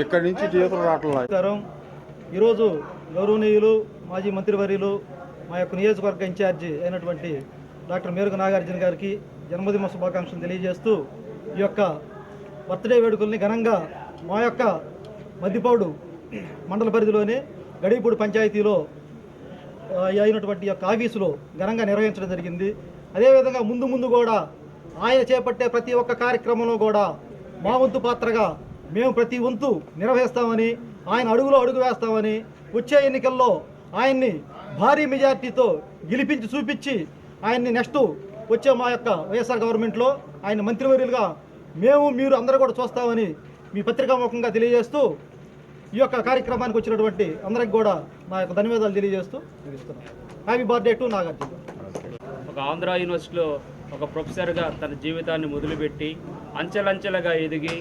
ఇక్కడి నుంచి నమస్కారం. ఈరోజు గౌరవనీయులు మాజీ మంత్రివర్యులు మా యొక్క నియోజకవర్గ ఇన్ఛార్జి అయినటువంటి డాక్టర్ మేరుగు నాగార్జున గారికి జన్మదిన శుభాకాంక్షలు తెలియజేస్తూ ఈ యొక్క బర్త్డే వేడుకల్ని ఘనంగా మా యొక్క మద్దిపాడు మండల పరిధిలోని గడిపూడి పంచాయతీలో అయినటువంటి యొక్క ఆఫీసులో ఘనంగా నిర్వహించడం జరిగింది. అదేవిధంగా ముందు కూడా ఆయన చేపట్టే ప్రతి ఒక్క కార్యక్రమంలో కూడా మా వంతు పాత్రగా మేము ప్రతి వంతు నిర్వహిస్తామని, ఆయన అడుగులో అడుగు వేస్తామని, వచ్చే ఎన్నికల్లో ఆయన్ని భారీ మెజార్టీతో గెలిపించి చూపించి ఆయన్ని నెక్స్ట్ వచ్చే మా యొక్క వైఎస్ఆర్ గవర్నమెంట్లో ఆయన మంత్రివర్యులుగా మీరు అందరూ కూడా చూస్తామని మీ పత్రికాముఖంగా తెలియజేస్తూ ఈ యొక్క కార్యక్రమానికి వచ్చినటువంటి అందరికి కూడా నా యొక్క ధన్యవాదాలు తెలియజేస్తూ ముగిస్తున్నాను. Happy birthday to Nagarjuna. ఒక ఆంధ్ర యూనివర్సిటీలో ఒక ప్రొఫెసర్గా తన జీవితాన్ని మొదలుపెట్టి అంచెలంచెలుగా ఎదిగి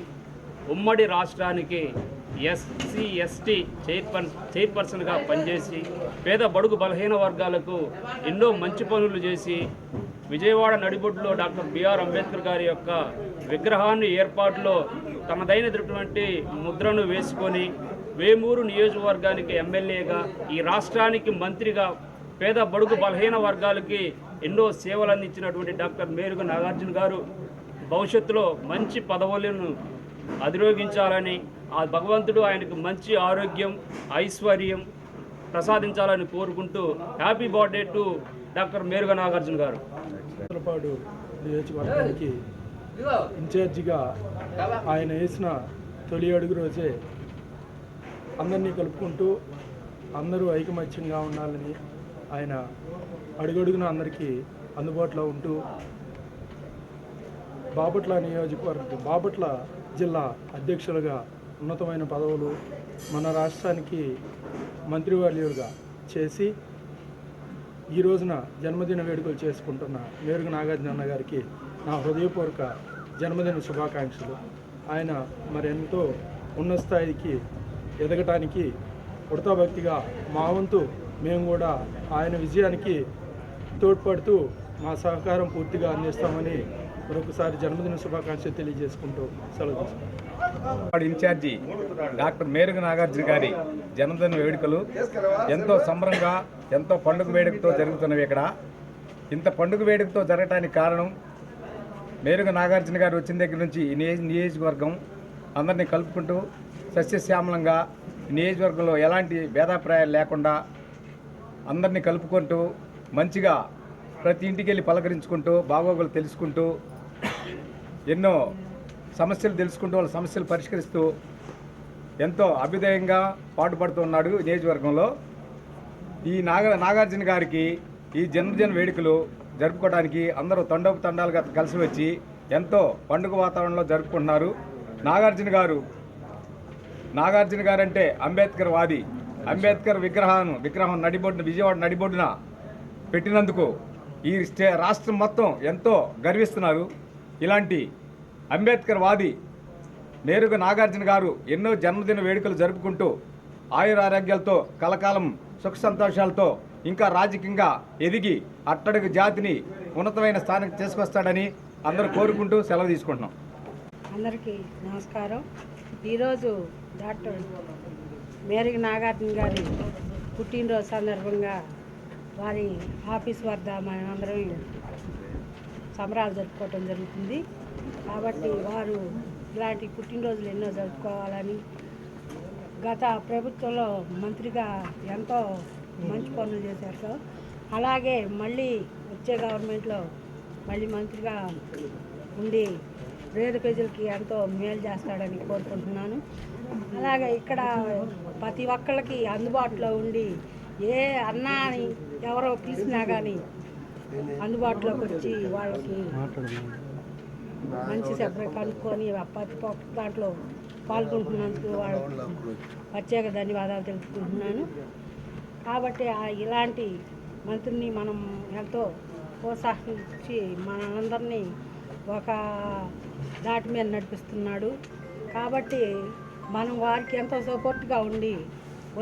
ఉమ్మడి రాష్ట్రానికి ఎస్సీ ఎస్టీ చైర్పర్సన్గా పనిచేసి పేద బడుగు బలహీన వర్గాలకు ఎన్నో మంచి పనులు చేసి విజయవాడ నడిబొడ్డులో డాక్టర్ బిఆర్ అంబేద్కర్ గారి యొక్క విగ్రహాన్ని ఏర్పాటులో తనదైనటువంటి ముద్రను వేసుకొని వేమూరు నియోజకవర్గానికి ఎమ్మెల్యేగా, ఈ రాష్ట్రానికి మంత్రిగా పేద బడుగు బలహీన వర్గాలకి ఎన్నో సేవలు అందించినటువంటి డాక్టర్ మేరుగు నాగార్జున గారు భవిష్యత్తులో మంచి పదవులను అధిరోగించాలని, ఆ భగవంతుడు ఆయనకు మంచి ఆరోగ్యం ఐశ్వర్యం ప్రసాదించాలని కోరుకుంటూ happy birthday to doctor Merugu Nagarjuna గారు. పాడు నియోజకవర్గానికి ఇన్ఛార్జిగా ఆయన వేసిన తొలి అడుగు రోజే అందరినీ కలుపుకుంటూ అందరూ ఐకమత్యంగా ఉండాలని ఆయన అడుగడుగున అందరికీ అందుబాటులో ఉంటూ బాపట్ల జిల్లా అధ్యక్షులుగా ఉన్నతమైన పదవులు మన రాష్ట్రానికి మంత్రివర్యులుగా చేసి ఈ రోజున జన్మదిన వేడుకలు చేసుకుంటున్న మేరుగు నాగార్జున గారికి నా హృదయపూర్వక జన్మదిన శుభాకాంక్షలు. ఆయన మరెంతో ఉన్నత స్థాయికి ఎదగటానికి ఉడతాభక్తిగా మా వంతు మేము కూడా ఆయన విజయానికి తోడ్పడుతూ మా సహకారం పూర్తిగా అందిస్తామని మరొకసారి జన్మదిన శుభాకాంక్షలు తెలియజేసుకుంటూ సెలవు తీసుకుంటాం. ఇన్ఛార్జి డాక్టర్ మేరుగు నాగార్జున గారి జన్మదిన వేడుకలు ఎంతో సంబరంగా ఎంతో పండుగ వేడుకతో జరుగుతున్నవి. ఇక్కడ ఇంత పండుగ వేడుకతో జరగటానికి కారణం మేరుగు నాగార్జున గారు వచ్చిన దగ్గర నుంచి ఈ నియోజకవర్గం అందరినీ కలుపుకుంటూ సస్యశ్యామలంగా నియోజకవర్గంలో ఎలాంటి భేదాభిప్రాయాలు లేకుండా అందరినీ కలుపుకుంటూ మంచిగా ప్రతి ఇంటికి వెళ్ళి పలకరించుకుంటూ బాగోగులు తెలుసుకుంటూ ఎన్నో సమస్యలు తెలుసుకుంటూ వాళ్ళ సమస్యలు పరిష్కరిస్తూ ఎంతో అభ్యుదయంగా పాటుపడుతున్నాడు నియోజకవర్గంలో. ఈ నాగార్జున గారికి ఈ జన్మదిన వేడుకలు జరుపుకోవడానికి అందరూ తండోపతండాలుగా కలిసి వచ్చి ఎంతో పండుగ వాతావరణంలో జరుపుకుంటున్నారు. నాగార్జున గారు అంటే అంబేద్కర్ వాది. అంబేద్కర్ విగ్రహం విజయవాడ నడిబొడ్డున పెట్టినందుకు ఈ రాష్ట్రం మొత్తం ఎంతో గర్విస్తున్నారు. ఇలాంటి అంబేద్కర్ వాది మేరుగు నాగార్జున గారు ఎన్నో జన్మదిన వేడుకలు జరుపుకుంటూ ఆయురారోగ్యాలతో కలకాలం సుఖ సంతోషాలతో ఇంకా రాజకీయంగా ఎదిగి అట్టడుగు జాతిని ఉన్నతమైన స్థానానికి తీసుకొస్తాడని అందరూ కోరుకుంటూ సెలవు తీసుకుంటున్నాం. అందరికీ నమస్కారం. ఈరోజు డాక్టర్ మేరుగు నాగార్జున గారి పుట్టినరోజు సందర్భంగా వారి ఆఫీస్ వద్ద మనందరం సంబరాలు జరుపుకోవటం జరుగుతుంది. కాబట్టి వారు ఇలాంటి పుట్టినరోజులు ఎన్నో జరుపుకోవాలని, గత ప్రభుత్వంలో మంత్రిగా ఎంతో మంచి పనులు చేశారు సార్. అలాగే మళ్ళీ వచ్చే గవర్నమెంట్లో మళ్ళీ మంత్రిగా ఉండి పేద ప్రజలకి ఎంతో మేలు చేస్తాడని కోరుకుంటున్నాను. అలాగే ఇక్కడ ప్రతి ఒక్కళ్ళకి అందుబాటులో ఉండి ఏ అన్నా అని ఎవరో పిలిచినా కానీ అందుబాటులోకి వచ్చి వాళ్ళకి మంచి శుభ్రం కనుక్కొని ప్రతి ఒక్క దాంట్లో పాల్గొంటున్నందుకు వాళ్ళకి ప్రత్యేక ధన్యవాదాలు తెలుపుకుంటున్నాను. కాబట్టి ఇలాంటి మంత్రిని మనం ఎంతో ప్రోత్సహించి మనందరినీ ఒక దాటి మీద నడిపిస్తున్నాడు. కాబట్టి మనం వారికి ఎంతో సపోర్ట్గా ఉండి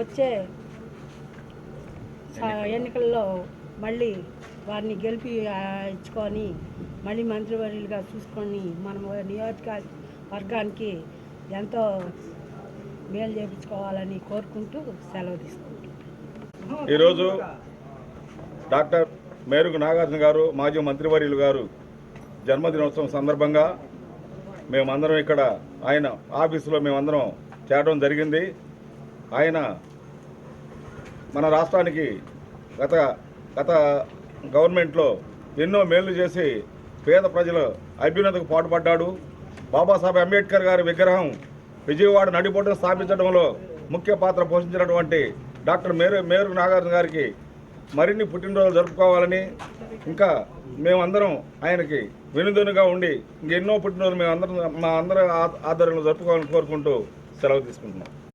వచ్చే ఎన్నికల్లో మళ్ళీ వారిని గెలిపి ఇచ్చుకొని మళ్ళీ మంత్రివర్యులుగా చూసుకొని మనం నియోజకవర్గానికి ఎంతో మేలు చేయించుకోవాలని కోరుకుంటూ సెలవు తీసుకుంటున్నాం. ఈరోజు డాక్టర్ మేరుగు నాగార్జున గారు మాజీ మంత్రివర్యులు గారు జన్మదినోత్సవం సందర్భంగా మేమందరం ఇక్కడ ఆయన ఆఫీసులో మేమందరం చేరడం జరిగింది. ఆయన మన రాష్ట్రానికి గత గవర్నమెంట్లో ఎన్నో మేలు చేసి పేద ప్రజల అభ్యున్నతికి పాటుపడ్డాడు. బాబాసాహెబ్ అంబేద్కర్ గారి విగ్రహం విజయవాడ నడిబొడ్డున స్థాపించడంలో ముఖ్య పాత్ర పోషించినటువంటి డాక్టర్ మేరుగు నాగార్జున గారికి మరిన్ని పుట్టినరోజులు జరుపుకోవాలని, ఇంకా మేమందరం ఆయనకి వెనుదనుగా ఉండి ఇంకెన్నో పుట్టినరోజులు మా అందరి ఆధ్వర్యంలో జరుపుకోవాలని కోరుకుంటూ సెలవు తీసుకుంటున్నాం.